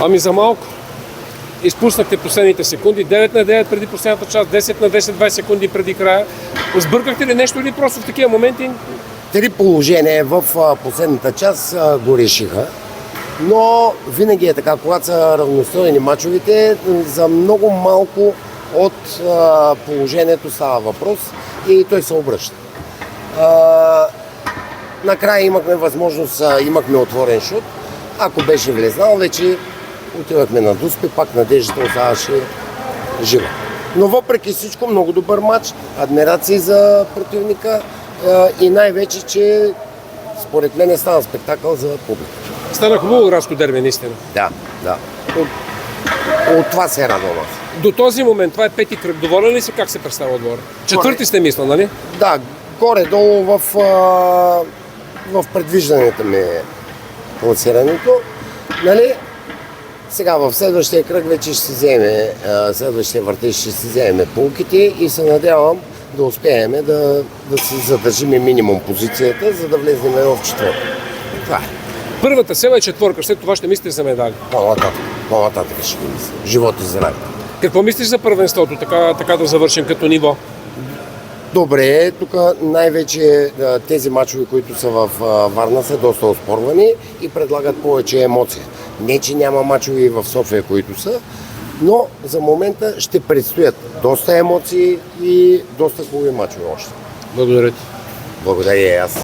Ами за малко. Изпуснахте последните секунди, 9 на 9 преди последната част, 10 на 10, 20 секунди преди края. Сбъркахте ли нещо или просто в такива моменти? Три положения в последната част го решиха. Но винаги е така, когато са равностойни мачовете, за много малко от положението става въпрос и той се обръща. Накрая имахме възможност, имахме отворен шут. Ако беше влезнал, вече отивахме на дуспи, пак надеждата оставаше жива. Но въпреки всичко, много добър матч, адмирации за противника и най-вече, че според мен стана спектакъл за публика. Стана хубаво градско дерби, наистина. Да. От това се радвам аз. До този момент, това е пети кръг. Доволен ли си как се представя отбора? Четвърти сте мисля, нали? Да, горе-долу в предвижданията ми е пласирането. Нали? Сега в следващия кръг вече ще си вземе, следващия въртеж ще си вземе полките и се надявам да успеем да си задържим минимум позицията, за да влезнем в четвърта. Това е. Първата села е четвърка, след това ще мислите за медали. По-нататък ще ги мисля. Живот и здраве. Какво мислиш за първенството, така да завършим като ниво? Добре, тук най-вече тези мачове, които са в Варна, са доста оспорвани и предлагат повече емоция. Не, че няма мачове и в София, които са, но за момента ще предстоят доста емоции и доста хубави мачове още. Благодаря ти. Благодаря и аз.